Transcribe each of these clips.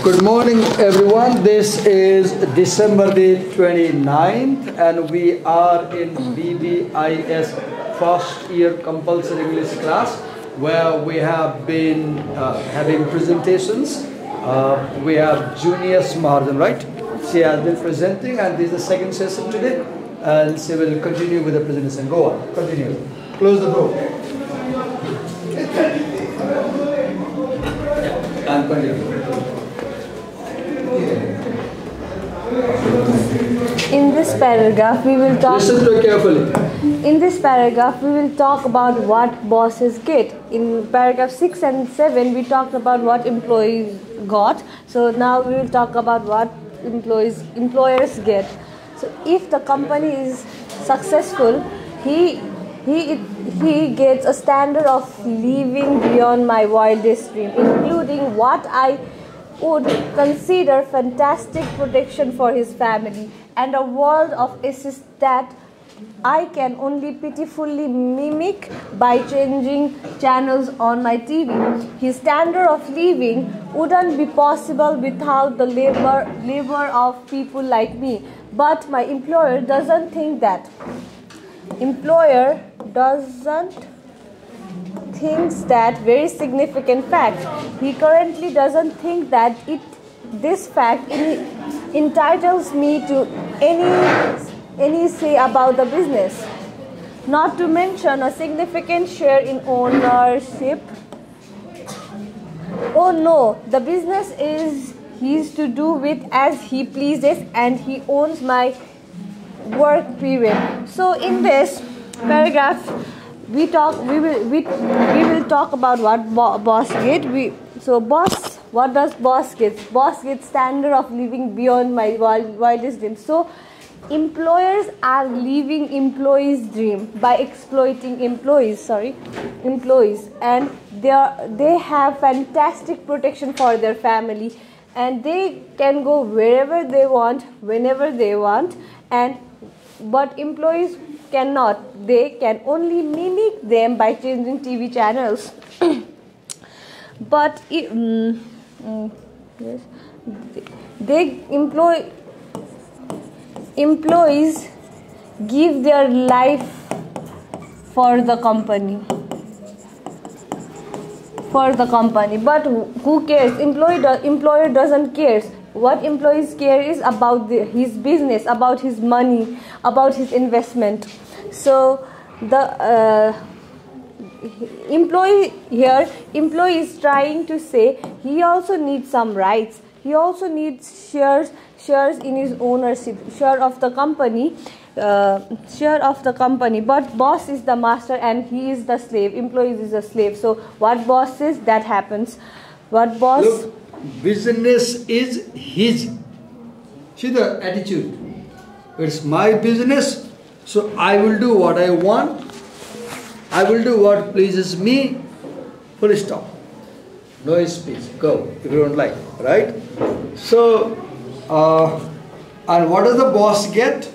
Good morning, everyone. This is December the 29th, and we are in BBIS first year compulsory English class, where we have been having presentations. We have Junior Maharjan, right? She has been presenting, and this is the second session today, and she will continue with the presentation. Go on, continue. Close the door. And continue. In this paragraph, we will talk. Listen to it carefully. In this paragraph, we will talk about what bosses get. In paragraph 6 and 7, we talked about what employees got. So now we will talk about what employers get. So if the company is successful, he gets a standard of living beyond my wildest dream, including what I would consider fantastic protection for his family and a world of assist that I can only pitifully mimic by changing channels on my TV. His standard of living wouldn't be possible without the labor of people like me. But my employer doesn't think that. Thinks that very significant fact. He currently doesn't think that this fact entitles me to any say about the business. Not to mention a significant share in ownership. Oh no, the business is his to do with as he pleases, and he owns my work period. So in this paragraph, we will talk about what boss get. What does boss get? Boss gets standard of living beyond my wildest dreams. So employers are living employees' dream by exploiting employees, and they have fantastic protection for their family, and they can go wherever they want, whenever they want, but employees cannot. They can only mimic them by changing TV channels. But employees give their life for the company. But who cares? Employer doesn't care. What employees care is about his business, about his money, about his investment. So the employee is trying to say he also needs some rights. He also needs shares in his ownership, share of the company. But boss is the master and he is the slave. Employees is a slave. So what boss says, that happens. What boss? Look, business is his. See the attitude. It's my business, so I will do what I want. I will do what pleases me. Full stop. No speech. Go if you don't like. Right? So, and what does the boss get?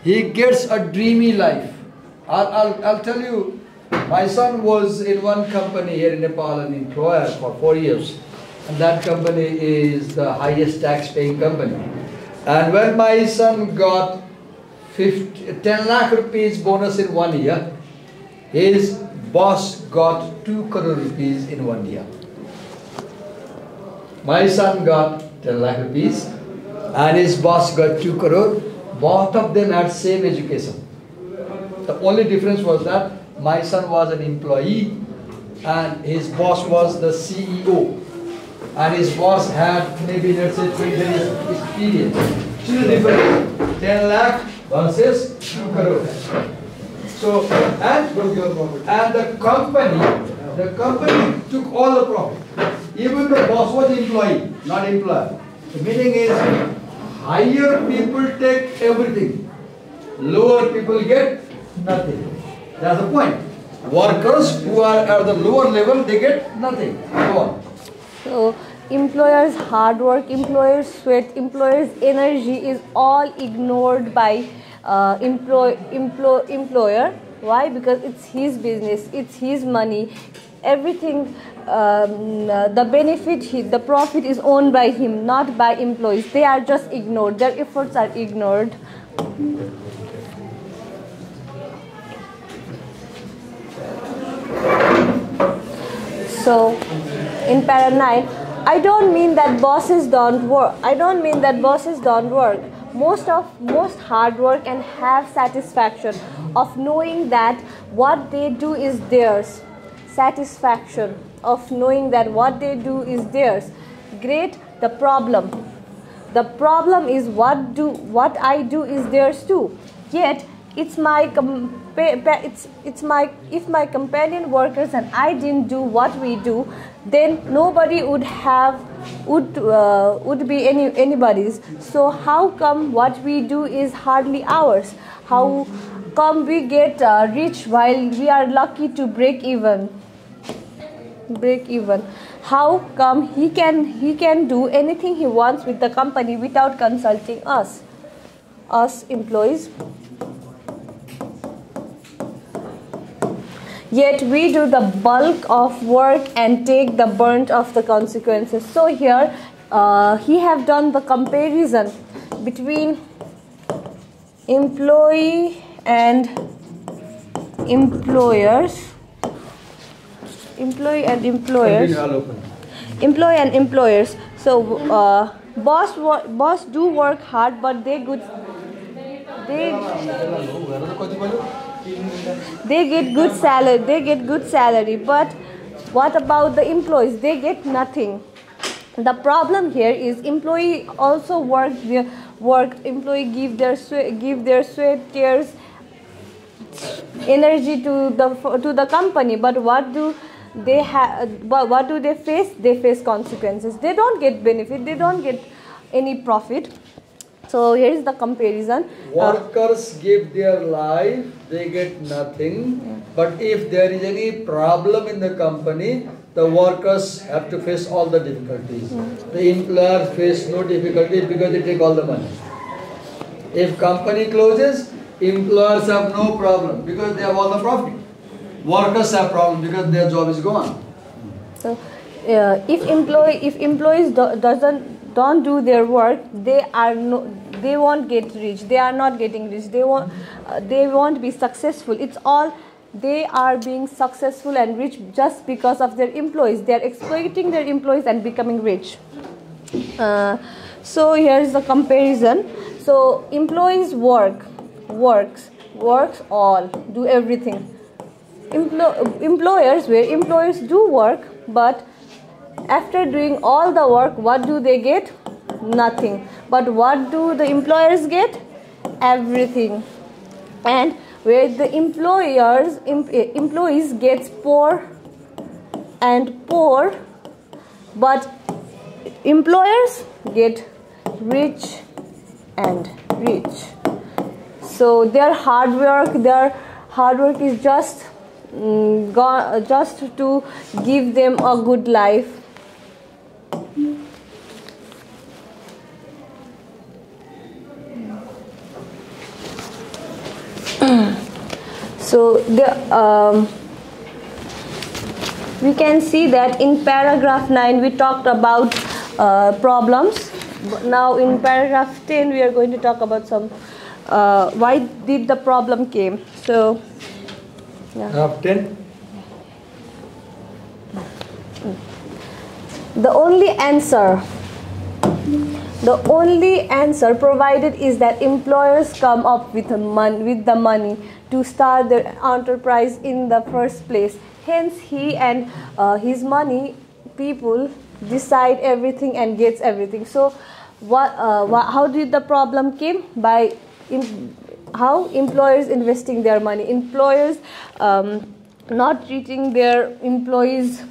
He gets a dreamy life. I'll tell you. My son was in one company here in Nepal, an employer for 4 years. And that company is the highest tax-paying company. And when my son got 10 lakh rupees bonus in 1 year, his boss got 2 crore rupees in 1 year. My son got 10 lakh rupees and his boss got 2 crore. Both of them had same education. The only difference was that my son was an employee and his boss was the CEO. And his boss had maybe, let's say, 20 years experience. See the difference? 10 lakh versus 2 crore. So, and the company took all the profit. Even the boss was employee, not employer. The meaning is, higher people take everything. Lower people get nothing. That's the point. Workers who are at the lower level, they get nothing. Go on. So, employers' hard work, employers' sweat, employers' energy is all ignored by employer. Why? Because it's his business, it's his money, everything, the benefit, the profit is owned by him, not by employees. They are just ignored. Their efforts are ignored. So, in para 9, I don't mean that bosses don't work. I don't mean that bosses don't work. Most hard work and have satisfaction of knowing that what they do is theirs. Satisfaction of knowing that what they do is theirs. Great. The problem is what I do is theirs too. Yet if my companion workers and I didn't do what we do, then nobody would be anybody's. So how come what we do is hardly ours? How come we get rich while we are lucky to break even? How come he can do anything he wants with the company without consulting us employees? Yet we do the bulk of work and take the brunt of the consequences. So here he have done the comparison between employee and employers. Employee and employers. So boss do work hard, but they get good salary. But what about the employees? They get nothing. The problem here is employee also worked. Employee give their sweat, tears, energy to the company. But what do they face? They face consequences. They don't get benefit. They don't get any profit. So here is the comparison. Workers give their life, they get nothing. But if there is any problem in the company, the workers have to face all the difficulties. The employer face no difficulties because they take all the money. If company closes, employers have no problem because they have all the profit. Workers have problem because their job is gone. So if employees don't do their work, they won't get rich. They are not getting rich. They won't be successful. It's all they are being successful and rich just because of their employees. They are exploiting their employees and becoming rich. So here is the comparison. So employees works all, do everything. Employers do work, but after doing all the work, what do they get? Nothing. But what do the employers get? Everything. And where the employees gets poor, but employers get rich and rich. So their hard work is just to give them a good life. So we can see that in paragraph 9 we talked about problems. Now in paragraph 10 we are going to talk about some why did the problem came. So Paragraph 10. The only answer provided is that employers come up with the money to start their enterprise in the first place. Hence, he and his money people decide everything and gets everything. So, how did the problem came? By how employers investing their money, employers not treating their employees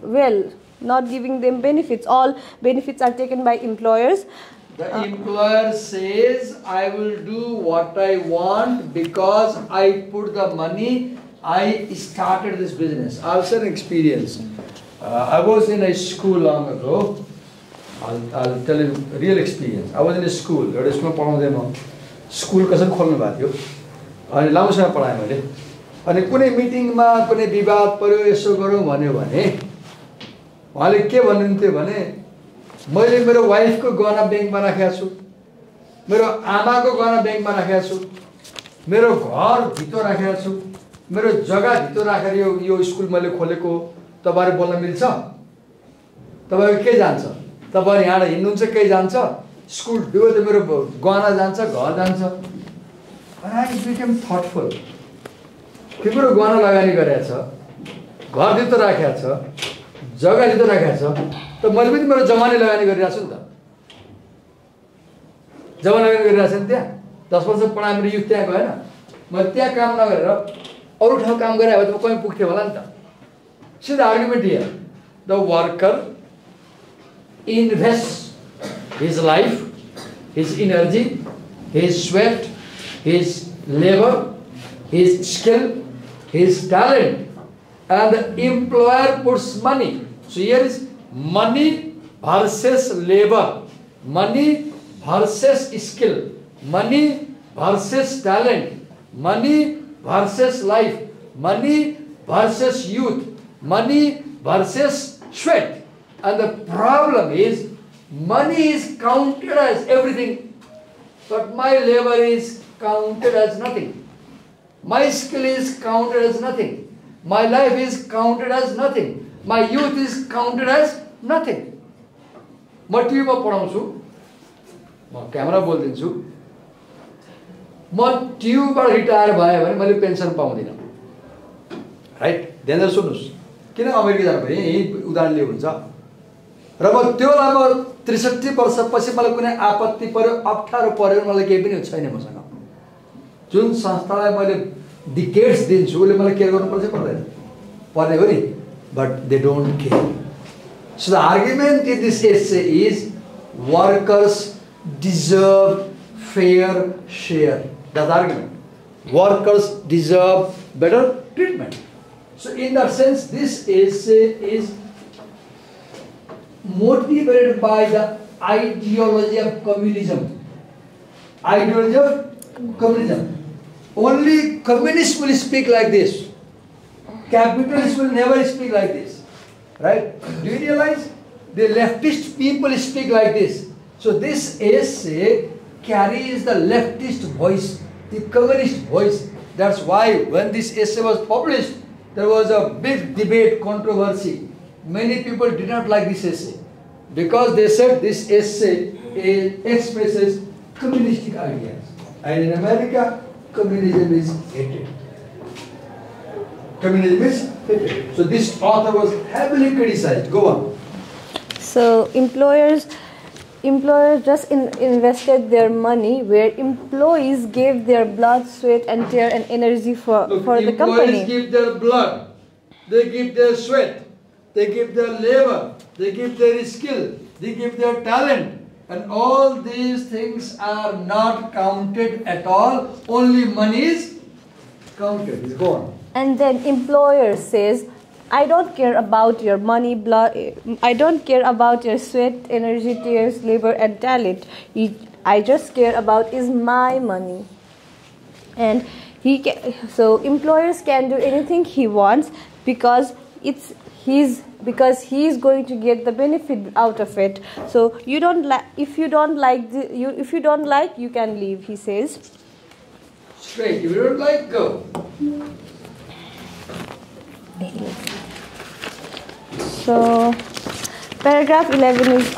well, not giving them benefits. All benefits are taken by employers. The employer says, I will do what I want because I put the money, I started this business. I'll share an experience. I was in a school long ago. I'll tell you real experience. I was in a school. School कसरी खोल्नु भएको थियो अनि लामोसँग पढाएँ मैले अनि कुनै मिटिङमा कुनै विवाद पर्यो यसो गरौँ भन्यो भने उहाँले के भन्नुहुन्थ्यो भने मैले मेरो वाइफको गहना ब्याङ्कमा राखेको छु, मेरो आमाको गहना ब्याङ्कमा राखेको छु, मेरो घर भित्र राखेको छु, मेरो जग्गा भित्र राखेर यो स्कुल मैले खोलेको, तपाईँहरू बोल्न मिल्छ? तपाईँको के जान्छ? तपाईँहरू यहाँबाट हिँड्नुहुन्छ केही जान्छ? स्कुल डुबो त मेरो गहना जान्छ, घर जान्छ। I became thoughtful. तिम्रो गहना लगानी गरेको छ, घर भित्र राखेको छ, जग्गा भित्र राखेको छ, त मैले पनि मेरो जमानी लगानी गरिरहेको छु नि त। जमानी लगानी गरिरहेको छु नि त्यहाँ 10 वर्ष पढाएँ, मेरो युथ त्यहाँ गएन। मैले त्यहाँ काम नगरेर अरू ठाउँ काम गरे भए त म कहीँ पुग्थेँ होला नि त। See the argument here. The worker invests his life, his energy, his sweat, his labor, his skill, his talent, and the employer puts money. So here is money versus labor, money versus skill, money versus talent, money versus life, money versus youth, money versus sweat. And the problem is, money is counted as everything, but my labor is counted as nothing. My skill is counted as nothing. My life is counted as nothing. My youth is counted as nothing. म टिभीमा पढाउँछु, म camera बोलिदिन्छु, म टिभीबाट retire भएँ भने मैले pension पाउँदिनँ, right? ध्यान सुन्नुहोस्, किन अमेरिका जानु भने यही उदाहरण लिएको हुन्छ। र म त्योलाई म 63 वर्षपछि मलाई कुनै आपत्ति पर्यो, अप्ठ्यारो पर्यो, मलाई केही पनि छैन मसँग। जुन संस्थालाई मैले डिकेड्स दिन्छु उसले मलाई केयर गर्नुपर्छ पर्दैन, पर्ने हो नि, but they don't care. So the argument in this essay is workers deserve fair share. That's the argument. Workers deserve better treatment. So in that sense, this essay is motivated by the ideology of communism. Ideology of communism. Only communists will speak like this. Capitalists will never speak like this. Right? Do you realize? The leftist people speak like this. So this essay carries the leftist voice, the communist voice. That's why when this essay was published, there was a big debate, controversy. Many people did not like this essay because they said this essay expresses communistic ideas. And in America, communism is hated. Communism is hated. So this author was heavily criticized. Go on. So employers just invested their money where employees gave their blood, sweat, and tear and energy for the company. Employees give their blood, they give their sweat, they give their labor, they give their skill, they give their talent, and all these things are not counted at all. Only money is counted. It's gone. And then employer says, I don't care about your money, blood, I don't care about your sweat, energy, tears, labor, and talent. I just care about is my money. And so employers can do anything he wants because he's going to get the benefit out of it. So if you don't like, you can leave, he says. Straight. If you don't like, go. So paragraph 11 is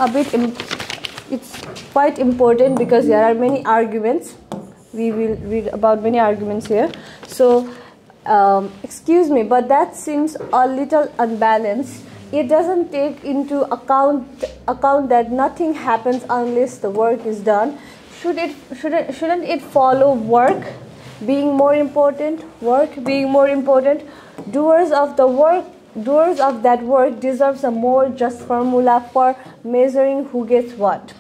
it's quite important because there are many arguments. We will read about many arguments here. So excuse me, but that seems a little unbalanced. It doesn't take into account that nothing happens unless the work is done. Shouldn't it follow work being more important? Doers of that work deserves a more just formula for measuring who gets what.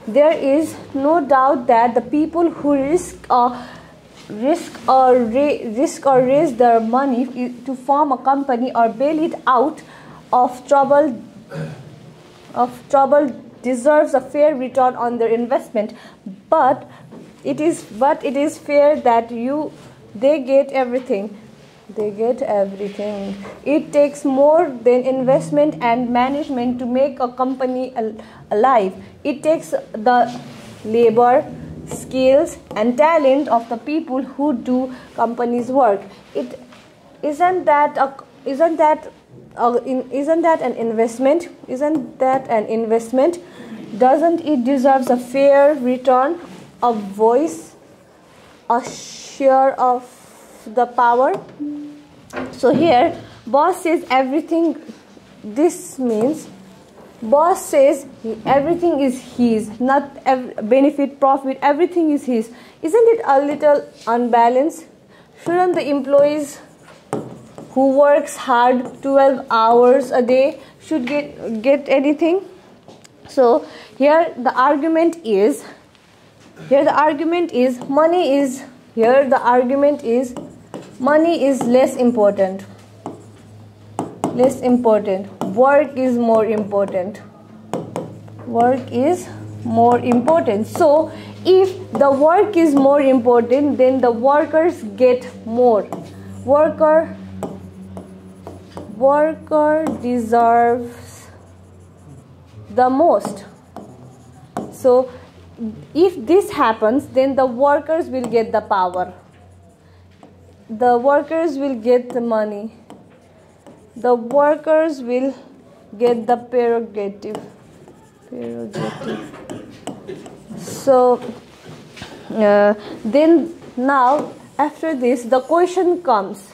There is no doubt that the people who risk or raise their money to form a company or bail it out of trouble deserves a fair return on their investment. But it is fair that they get everything. They get everything. It takes more than investment and management to make a company alive. It takes the labor, skills, and talent of the people who do company's work. Isn't that an investment? Isn't that an investment? Doesn't it deserve a fair return, a voice, a share of the power? So here, boss says everything. This means boss says everything is his, not benefit, profit. Everything is his. Isn't it a little unbalanced? Shouldn't the employees who works hard 12 hours a day should get anything? So here the argument is money is less important. Work is more important. So if the work is more important, then the workers get more. Worker deserves the most. So if this happens, then the workers will get the power. The workers will get the money. The workers will get the prerogative. So then now after this the question comes,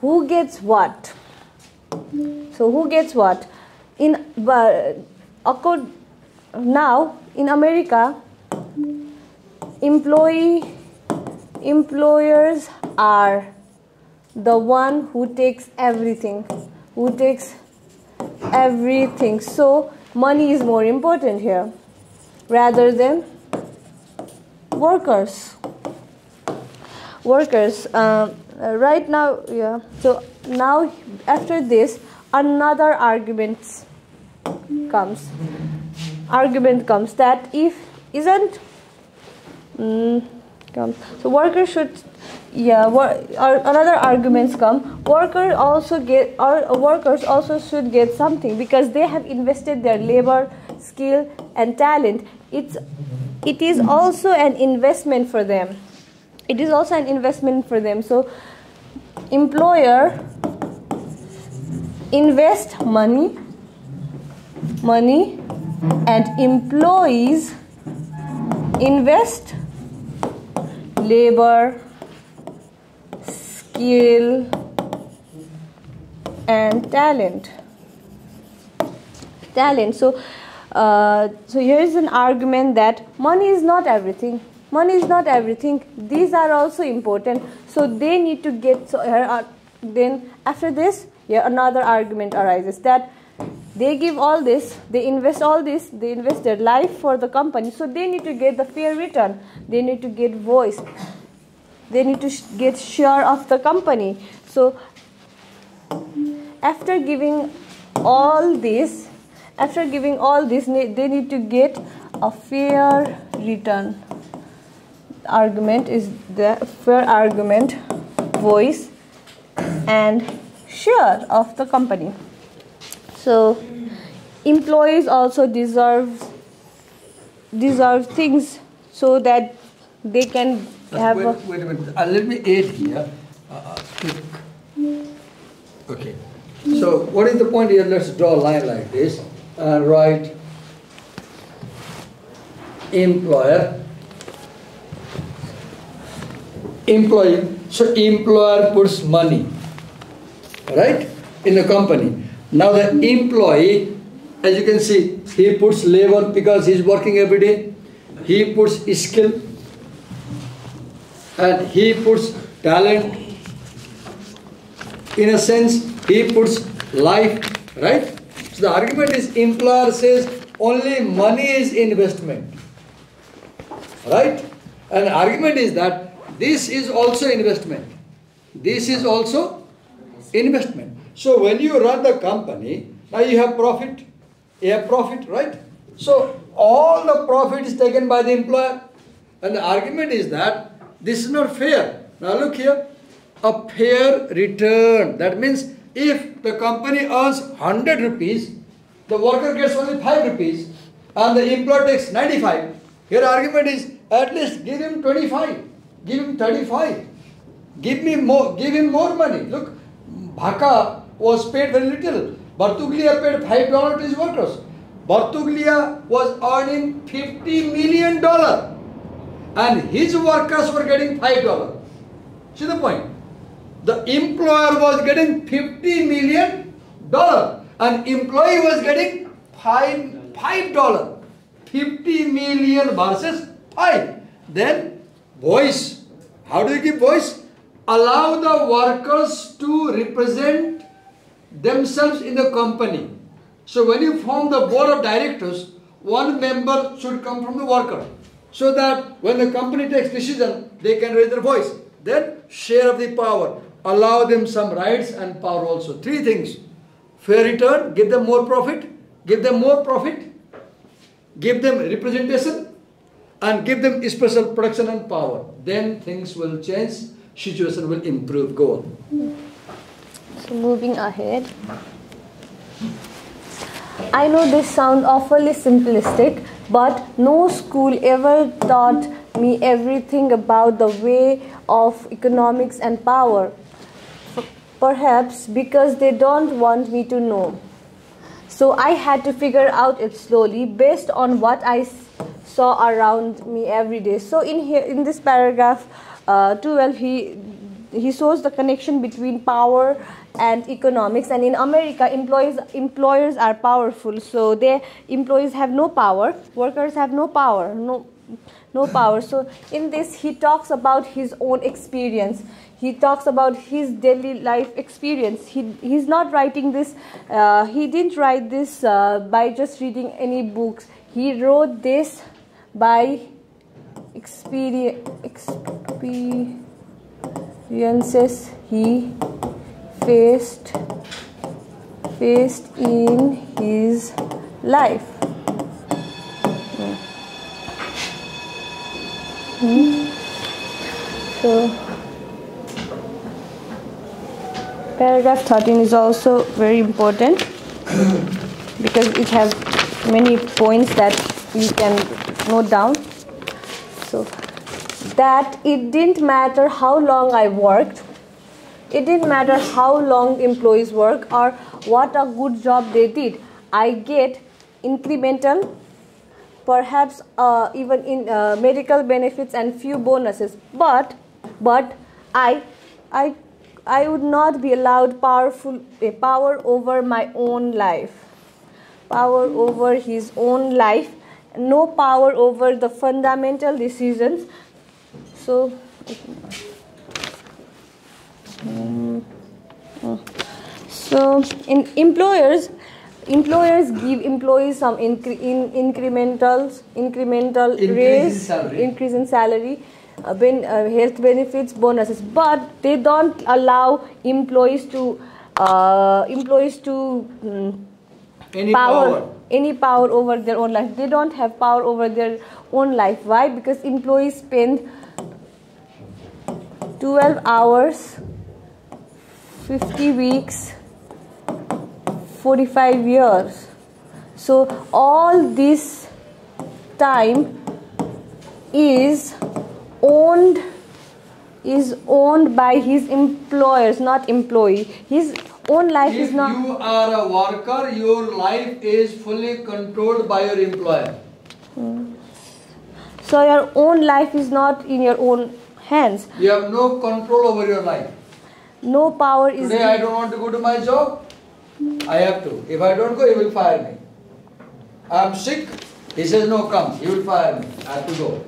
who gets what? So who gets what? Now in America, employers are the one who takes everything. So money is more important here rather than workers. Right now, yeah. So now after this, another argument comes that if isn't comes. So workers should, another arguments come. Workers also should get something because they have invested their labor, skill, and talent. It is also an investment for them. So employer invest money, and employees invest labor, skill, and talent. So here is an argument that money is not everything. These are also important. So they need to get. So then after this, another argument arises that they give all this, they invest all this, they invest their life for the company. So they need to get the fair return. They need to get voice. They need to get share of the company. So after giving all this, they need to get a fair return. Argument is the fair argument, voice, and share of the company. So employees also deserve things so that they can have. Wait a minute. Let me add here. Okay. So what is the point here? Let's draw a line like this and write employee. So employer puts money, right, in the company. Now the employee, as you can see, he puts labor because he is working every day. He puts skill and he puts talent. In a sense, he puts life, right? So the argument is employer says only money is investment, right? And the argument is that this is also investment. So when you run the company, now you have profit, right? So all the profit is taken by the employer. And the argument is that this is not fair. Now look here, a fair return. That means if the company earns 100 rupees, the worker gets only 5 rupees and the employer takes 95. Here argument is at least give him 25, give him 35, give him more money. Look, Bhaka was paid very little. Bartuglia paid $5 to his workers. Bartuglia was earning $50 million and his workers were getting $5. See the point? The employer was getting $50 million and employee was getting $5. 50 million versus 5. Then voice. How do you give voice? Allow the workers to represent themselves in the company. So when you form the board of directors, one member should come from the worker, so that when the company takes decision, they can raise their voice. Then share of the power. Allow them some rights and power also. 3 things. Fair return, give them more profit, give them representation, and give them special protection and power. Then things will change, situation will improve. Go on. So moving ahead. I know this sounds awfully simplistic, but no school ever taught me everything about the way of economics and power. Perhaps because they don't want me to know. So I had to figure out it slowly based on what I saw around me every day. So in this paragraph 12, he shows the connection between power and economics. And in America, employers are powerful, so employees have no power, workers have no power, no power. So in this, he talks about his own experience. He talks about his daily life experience. He's not writing this. He didn't write this by just reading any books. He wrote this by experiences he faced in his life. So paragraph 13 is also very important because it has many points that you can note down. So that it didn't matter how long I worked, it didn't matter how long employees work or what a good job they did. I get incremental, perhaps even in medical benefits and few bonuses. But I would not be allowed power over my own life, power over his own life, no power over the fundamental decisions. So in employers give employees some incremental raise, increase in salary, health benefits, bonuses, but they don't allow employees to any power over their own life. They don't have power over their own life. Why? Because employees spend 12 hours, 50 weeks, 45 years. So all this time is owned by his employers, not employee. His own life is not. If you are a worker, your life is fully controlled by your employer. So your own life is not in your own hands. You have no control over your life. No power is. Today I don't want to go to my job. I have to. If I don't go, he will fire me. I am sick. He says, no, come. He will fire me. I have to go.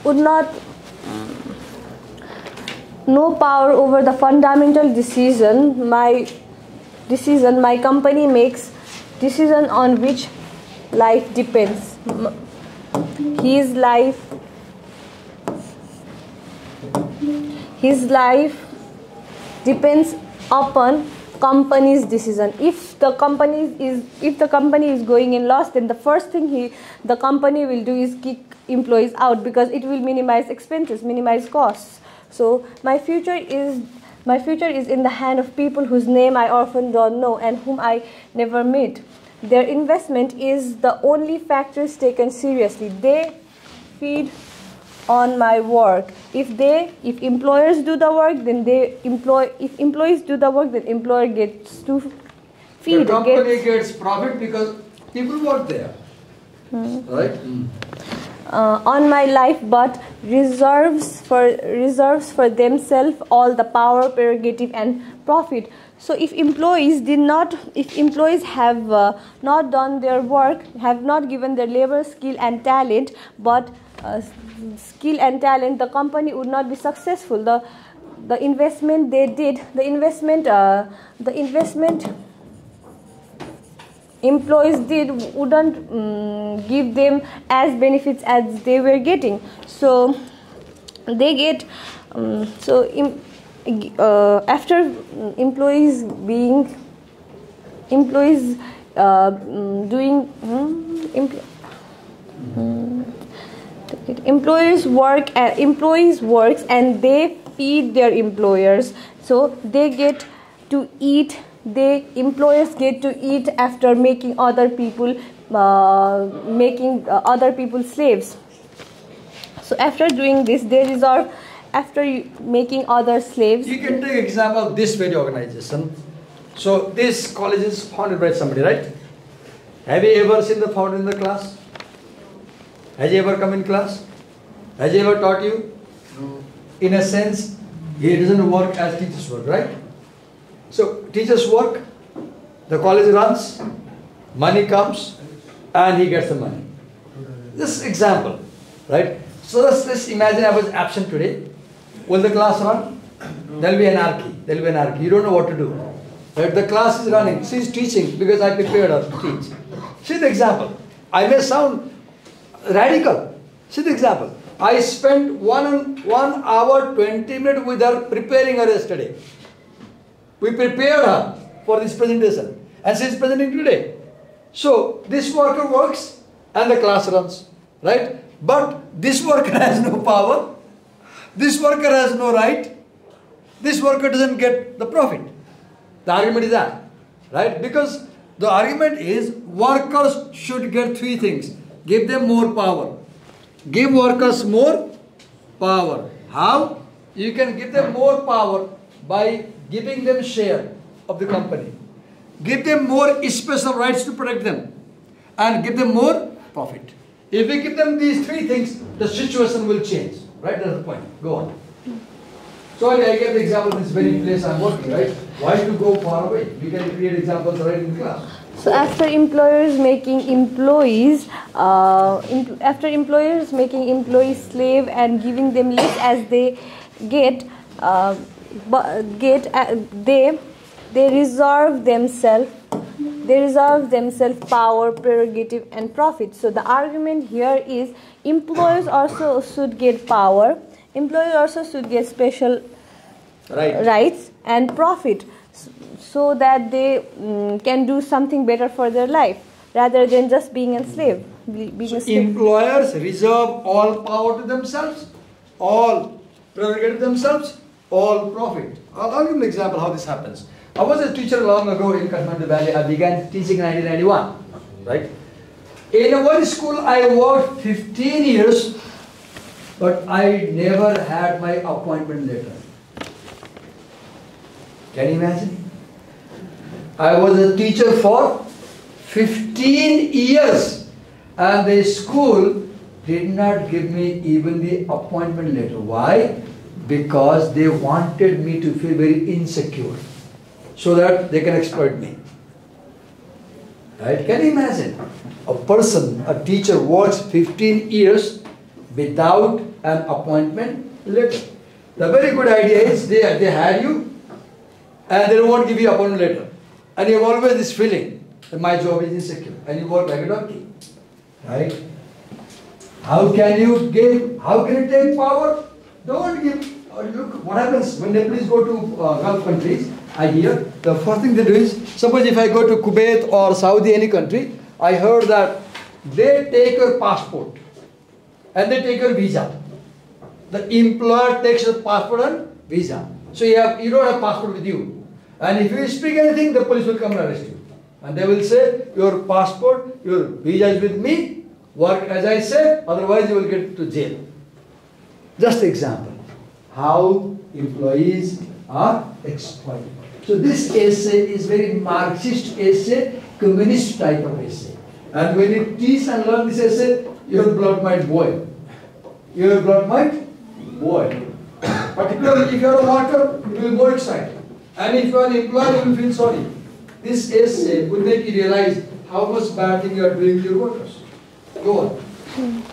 Would not. No power over the fundamental decision. My company makes decision on which life depends. His life depends upon company's decision. If the company is going in loss, then the first thing the company will do is kick employees out, because it will minimize expenses, minimize costs. So my future is in the hand of people whose name I often don't know and whom I never meet. Their investment is the only factors taken seriously. They feed on my work. If employers do the work, then if employees do the work, then employer gets to feed. The company gets profit because people work there. Right? On my life, but reserves for themselves all the power, prerogative, and profit. So if employees have not done their work, have not given their labor, skill and talent, but the company would not be successful. The investment they did, the investment employees did wouldn't give them as benefits as they were getting. So they get after employees employees works and they feed their employers, so they get to eat. Employers get to eat after making other people slaves. So after doing this, they reserve, after making other slaves. You can take example of this very organization. So this college is founded by somebody, right? Have you ever seen the founder in the class? Has he ever come in class? Has he ever taught you? No. In a sense, he doesn't work as teachers work, right? So teachers work, the college runs, money comes, and he gets the money. This example, right? So let's imagine I was absent today. Will the class run? There will be anarchy. You don't know what to do. Right? The class is running. She is teaching because I prepared her to teach. See the example. I may sound radical. See the example. I spent 1 hour 20 minutes with her, preparing her yesterday. We prepared her for this presentation, and she is presenting today. So this worker works and the class runs, right? But this worker has no power. This worker has no right. This worker doesn't get the profit. The argument is that, right? Because the argument is workers should get 3 things. Give them more power. Give workers more power. How? You can give them more power by giving them share of the company. Give them more special rights to protect them. And give them more profit. If we give them these 3 things, the situation will change. Right? That's the point. Go on. So I gave the example of this very place I'm working, right? Why to go far away? We can create examples right in class. So after employers making employees slave and giving them less as they get, they reserve themselves power, prerogative and profit. So the argument here is employers also should get power, employers also should get special rights and profit, so that they can do something better for their life rather than just being enslaved. Employers reserve all power to themselves, all prerogative themselves, all profit. I'll give an example how this happens. I was a teacher long ago in Kathmandu Valley. I began teaching in 1991, right? In one school I worked 15 years, but I never had my appointment letter. Can you imagine? I was a teacher for 15 years and the school did not give me even the appointment letter. Why? Because they wanted me to feel very insecure so that they can exploit me. Right? Can you imagine? A person, a teacher works 15 years without an appointment letter. The very good idea is they hire you and they don't want to give you an appointment letter. And you have always this feeling that my job is insecure and you work like a donkey. Right? How can you take power? Don't give. Look what happens when the police go to Gulf countries. I hear the first thing they do is, suppose if I go to Kuwait or Saudi, any country, I heard that they take your passport and they take your visa. The employer takes your passport and visa. So you don't have passport with you. And if you speak anything, the police will come and arrest you. And they will say, your passport, your visa is with me, work as I say, otherwise you will get to jail. Just example, how employees are exploited. So this essay is very Marxist essay, communist type of essay. And when you teach and learn this essay, your blood might boil. Your blood might boil. Particularly if you are a worker, you will go excited. And if you are an employer, you will feel sorry. This essay will make you realize how much bad thing you are doing to your workers. Go on.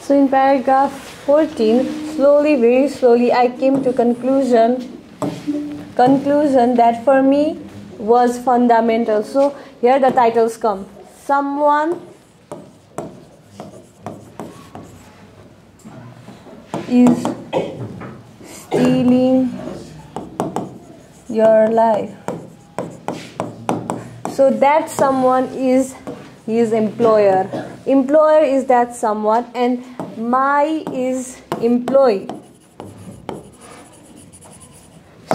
So in paragraph 14, slowly, very slowly, I came to conclusion that for me was fundamental. So here the titles come. Someone is stealing your life. So that someone is his employer. Employer is that someone, and my is employee.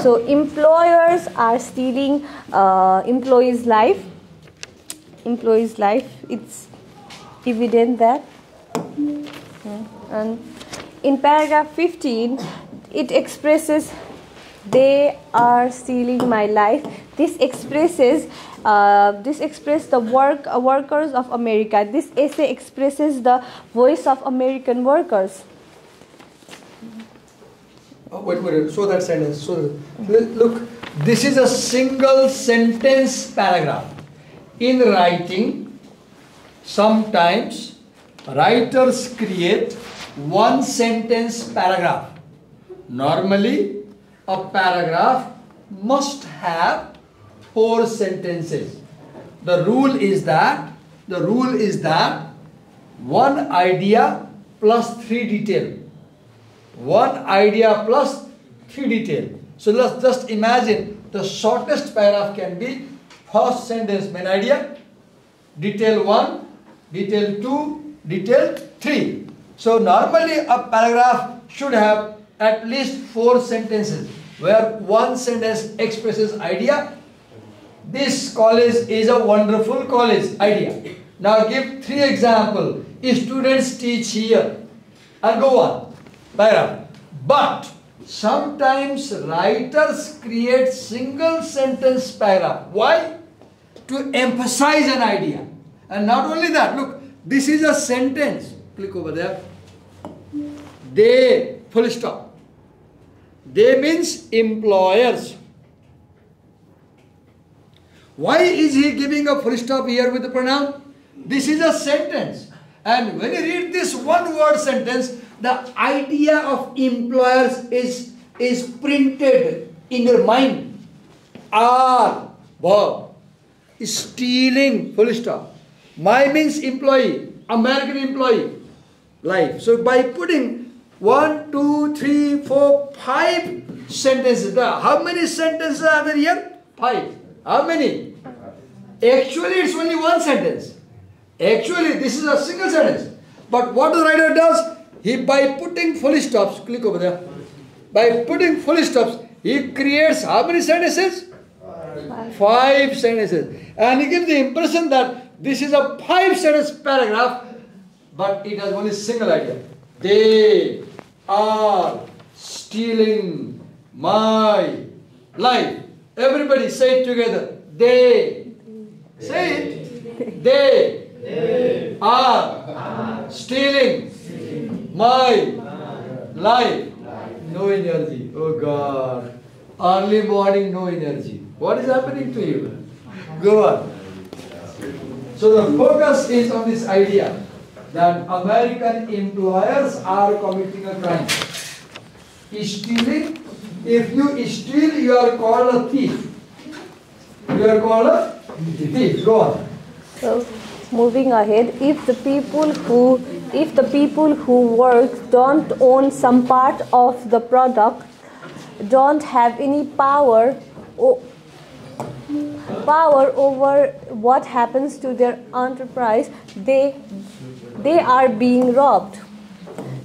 So employers are stealing employees' life. Employees' life. It's evident that. And in paragraph 15, it expresses they are stealing my life. This expresses the workers of America. This essay expresses the voice of American workers. Oh, wait, show that sentence. So, look, this is a single sentence paragraph. In writing, sometimes writers create one sentence paragraph. Normally, a paragraph must have 4 sentences. The rule is that one idea plus 3 detail. One idea plus 3 detail. So let's just imagine the shortest paragraph can be first sentence, main idea, detail 1, detail 2, detail 3. So normally a paragraph should have at least 4 sentences, where one sentence expresses idea. This college is a wonderful college, idea. Now give 3 examples. Students teach here, and go on. Paragraph. But sometimes writers create single sentence paragraph. Why? To emphasize an idea. And not only that, look, this is a sentence. Click over there. They, full stop. They means employers. Why is he giving a full stop here with the pronoun? This is a sentence. And when you read this one word sentence, the idea of employers is printed in your mind. Are, verb. Stealing, full stop. My means employee, American employee, life. So by putting 1, 2, 3, 4, 5 sentences, how many sentences are there here? 5. How many? Actually, it's only one sentence. Actually, this is a single sentence. But what the writer does, he by putting full stops, click over there. By putting full stops, he creates how many sentences? 5 sentences. And he gives the impression that this is a 5 sentence paragraph, but it has only single idea. They are stealing my life. Everybody say it together. They. Say it. They are stealing my life. No energy. Oh God. Early morning, no energy. What is happening to you? Go on. So the focus is on this idea that American employers are committing a crime. Stealing. If you steal, you are called a thief. You are called a thief. Go on. So, moving ahead, if the people who work don't own some part of the product, don't have any power power over what happens to their enterprise, they are being robbed.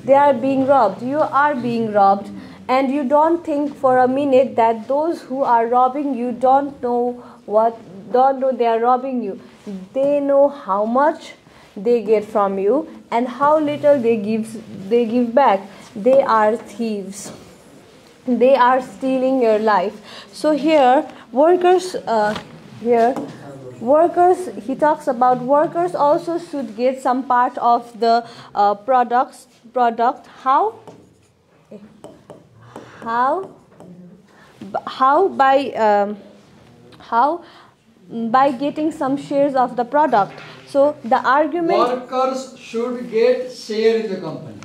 They are being robbed. You are being robbed, and you don't think for a minute that those who are robbing you don't know they are robbing you. They know how much they get from you and how little they give back. They are thieves. They are stealing your life. So here workers he talks about workers also should get some part of the product. How by getting some shares of the product. So the argument, workers should get share in the company.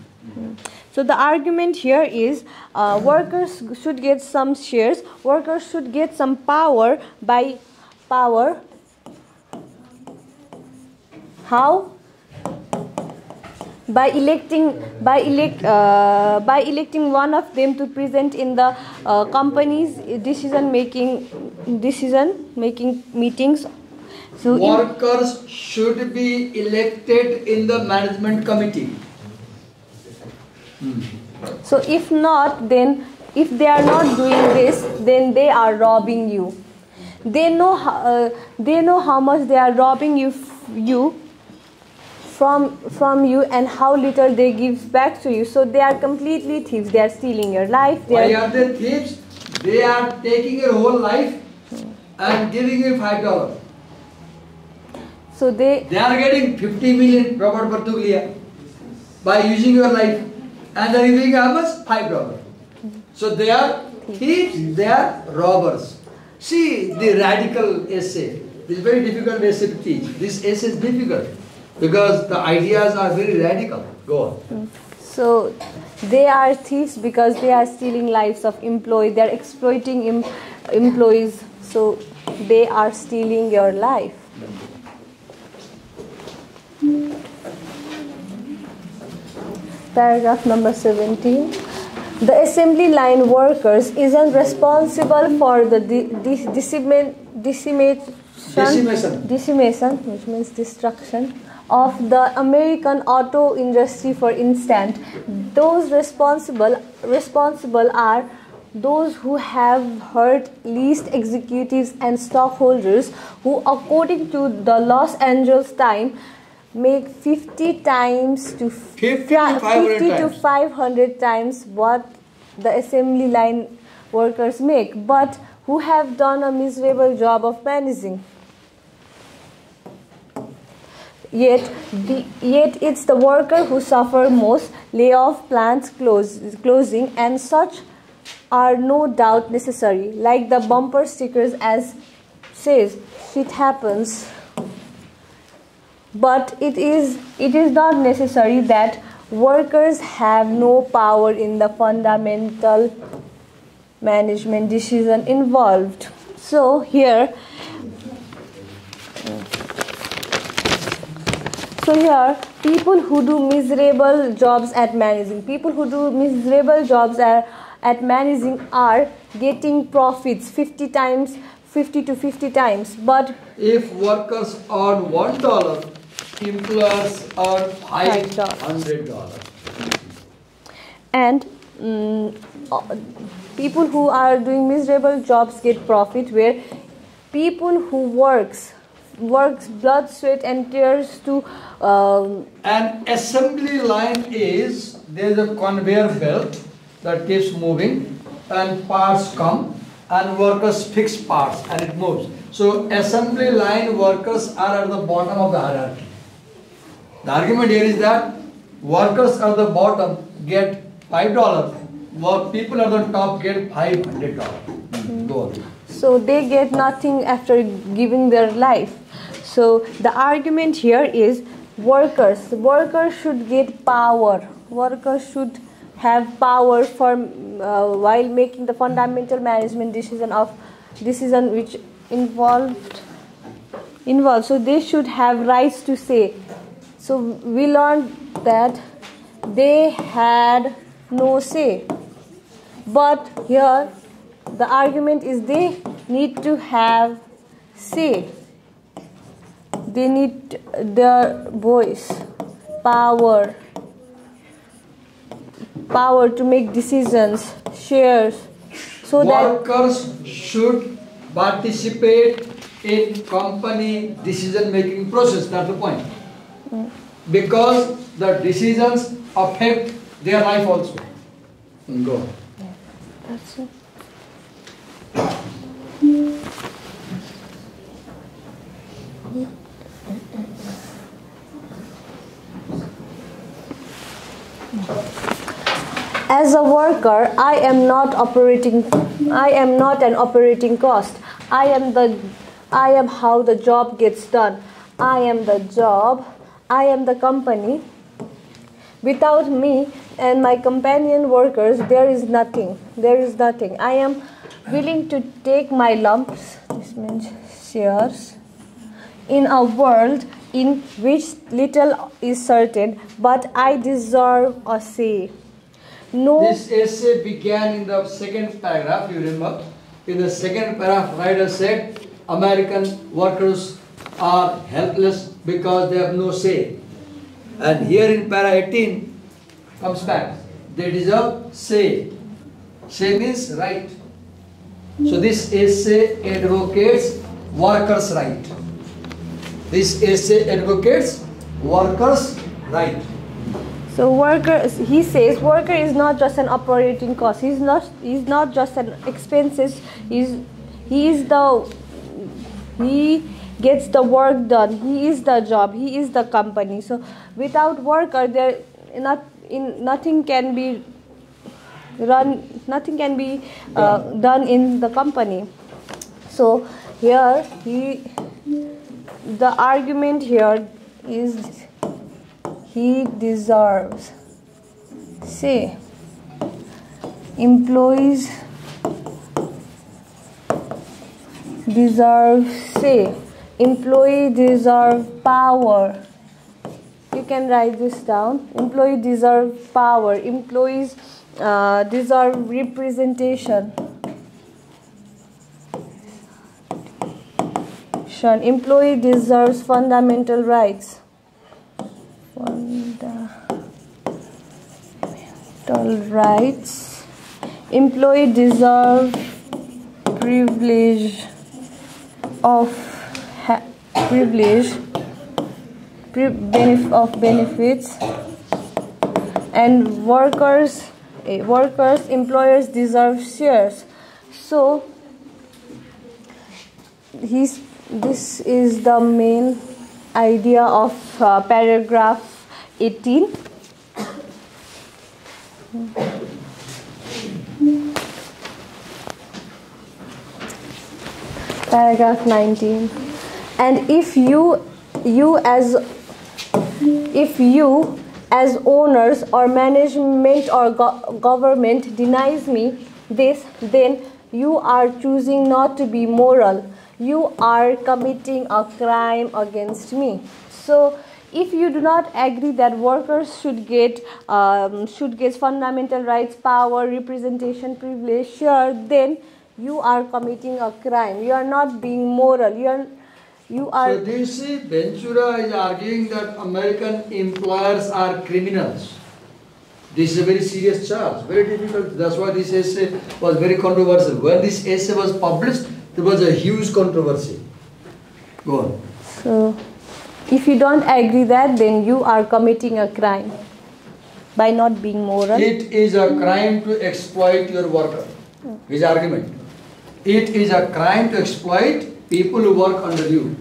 So the argument here is workers should get some shares. Workers should get some power by power. How? By electing one of them to present in the company's decision making meetings. So workers should be elected in the management committee. So if not, then if they are not doing this, then they are robbing you. They know how much they are robbing you from you and how little they give back to you. So they are completely thieves. They are stealing your life. Why are they thieves? They are taking your whole life and giving you $5. So they are getting 50 million Robert Bartuglia by using your life, and they are giving how much? $5. So they are thieves. They are robbers. See the radical essay. This is very difficult essay to teach. This essay is difficult because the ideas are very radical. Go on. So they are thieves because they are stealing lives of employees. They are exploiting employees. So they are stealing your life. Paragraph number 17. The assembly line workers isn't responsible for the decimation, which means destruction, of the American auto industry. For instance, those responsible are those who have hurt least executives and stockholders who, according to the Los Angeles Times, make 50 to 500 times what the assembly line workers make, but who have done a miserable job of managing. Yet it's the worker who suffer most. Layoff, plants closing, and such are no doubt necessary. Like the bumper stickers as says, shit happens. But it is not necessary that workers have no power in the fundamental management decision involved. So here people who do miserable jobs at managing, at managing are getting profits 50 to 50 times. But if workers earn $1, employers earn $500. And people who are doing miserable jobs get profit, where people who works blood, sweat and tears to an assembly line is, there is a conveyor belt that keeps moving and parts come and workers fix parts and it moves. So assembly line workers are at the bottom of the hierarchy. The argument here is that workers at the bottom get $5, people at the top get $500. Go on. So they get nothing after giving their life. So the argument here is workers should get power. Workers should have power for while making the fundamental management decision which involved. So they should have rights to say. So we learned that they had no say. But here the argument is they need to have say. They need their voice, power to make decisions, shares, so that workers should participate in company decision making process. That's the point. Because the decisions affect their life also. Go. that's it. As a worker, I am not an operating cost. I am how the job gets done. I am the job. I am the company. Without me and my companion workers, there is nothing. I am willing to take my lumps, this means shares, in a world in which little is certain, but I deserve a say. No. This essay began in the second paragraph, you remember? In the second paragraph, writer said, American workers are helpless because they have no say. And here in para 18, comes back. They deserve say. Say means right. So this essay advocates workers' right. This essay advocates workers' right. So he says worker is not just an operating cost. He's not just an expenses. He gets the work done. He is the job. He is the company. So without worker, nothing can be done in the company. So here the argument here is he deserves say. Employees deserve say. Employee deserve power. You can write this down. Employee deserve power. Employees deserve representation. Employee deserves fundamental rights. Fundamental rights. Employee deserve privilege of benefits, and employers deserve shares. So this is the main idea of paragraph 18. Paragraph 19. And if you as owners or management or government denies me this, then you are choosing not to be moral. You are committing a crime against me. So if you do not agree that workers should get fundamental rights, power, representation, privilege, sure, then you are committing a crime. You are not being moral. You are. So do you see, Ventura is arguing that American employers are criminals. This is a very serious charge, very difficult. That's why this essay was very controversial. When this essay was published, there was a huge controversy. Go on. So, if you don't agree that, then you are committing a crime by not being moral. It is a crime to exploit your worker. His argument. It is a crime to exploit people who work under you.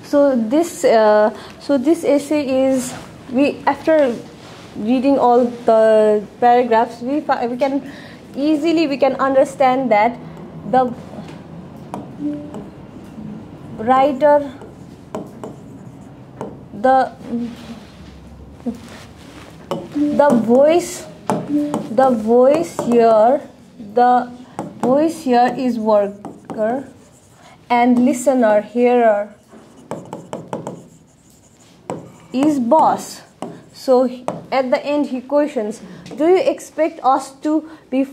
So this essay is, after reading all the paragraphs, we can understand that the writer, the voice here is worker, and listener, hearer is boss. So at the end he questions, do you expect us to be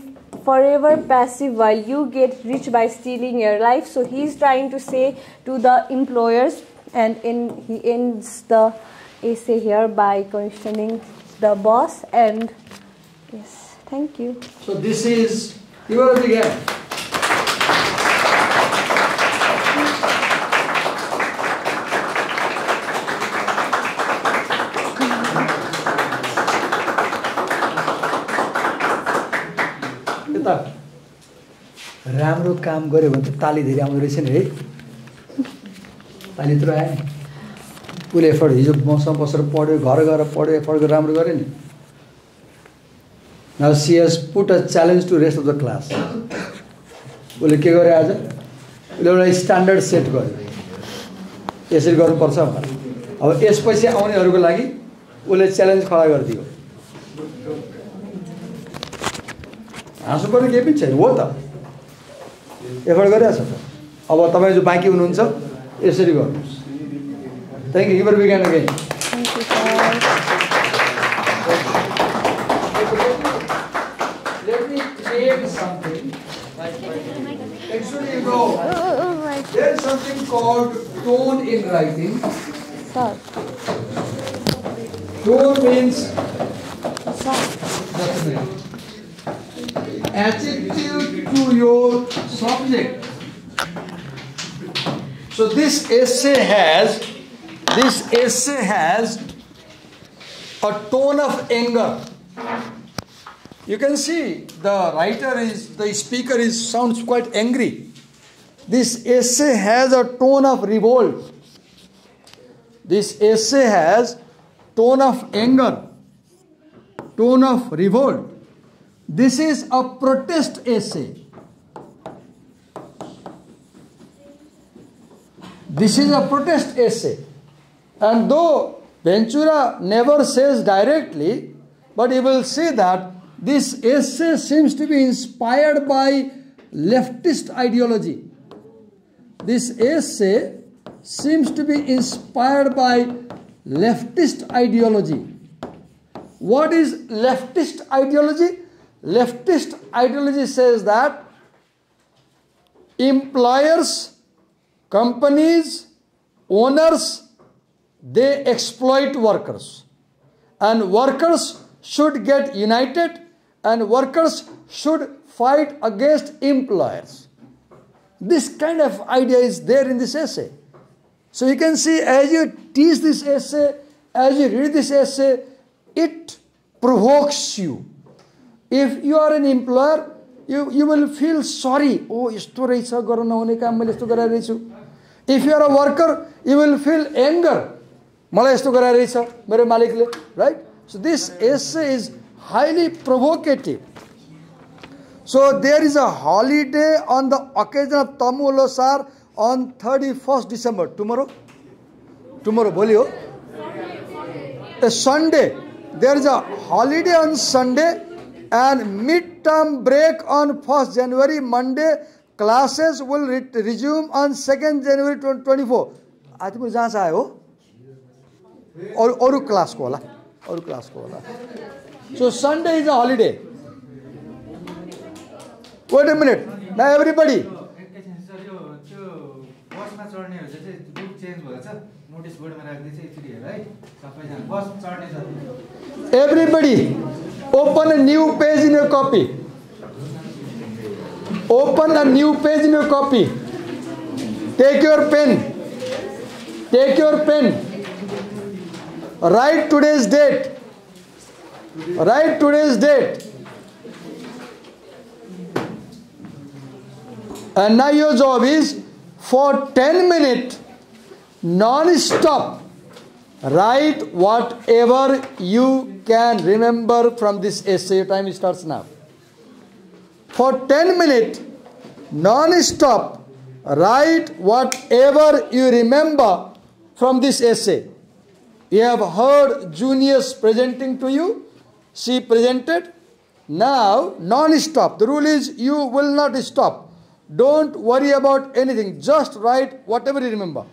forever passive while you get rich by stealing your life. So he's trying to say to the employers, and he ends the essay here by questioning the boss. And yes, thank you. So this is, you are again. राम्रो काम गर्यो भने त ताली धेरै आउँदो रहेछ नि है, ताली त आयो नि। उसले एफर्ट हिजो मसँग बसेर पढ्यो, घर गएर पढ्यो, एफर्ट गरेर राम्रो गर्यो नि। Now she has put a challenge to rest of the class. उसले के गर्यो आज, उसले एउटा स्ट्यान्डर्ड सेट गर्यो, यसरी गर्नुपर्छ भनेर। अब यसपछि आउनेहरूको लागि उसले च्यालेन्ज खडा गरिदियो। हाँस्नुपर्ने केही पनि छैन, हो त, एफर्ट गरिरहेको छ त। अब तपाईँ जो बाँकी हुनुहुन्छ यसरी गर्नुहोस्। Thank you, your begin again. Let me create something. Actually, you know, there is something called tone in writing. Tone means attitude to your subject. So this essay has a tone of anger. You can see the speaker sounds quite angry. This essay has a tone of revolt. This essay has tone of anger, tone of revolt. This is a protest essay. This is a protest essay. And though Ventura never says directly, but he will say that this essay seems to be inspired by leftist ideology. This essay seems to be inspired by leftist ideology. What is leftist ideology? Leftist ideology says that employers, companies, owners, they exploit workers. And workers should get united, and workers should fight against employers. This kind of idea is there in this essay. So you can see, as you teach this essay, as you read this essay, it provokes you. If you are an employer, you will feel sorry. Oh, yesto rahecha garnu nahune kam मैले यस्तो गरेर रहेछु. If you are a worker, you will feel anger. मलाई यस्तो गरेर रहेछ मेरो मालिकले, right? So this essay is highly provocative. So there is a holiday on the occasion of Tamu Losar on 31st December. Tomorrow, boli ho. A Sunday. There is a holiday on Sunday and mid-term break on 1st January. Monday, classes will resume on 2nd January 2024. आज मुझे जहाँ से आए हो और class को वाला. So Sunday is a holiday. Wait a minute. Now everybody. Everybody, open a new page in your copy. Open a new page in your copy. Take your pen. Write today's date. And now your job is for 10 minutes non-stop write whatever you can remember from this essay. Your time starts now. For 10 minutes non-stop write whatever you remember from this essay. You have heard juniors presenting to you. She presented. Now non-stop. The rule is you will not stop. Don't worry about anything. Just write whatever you remember.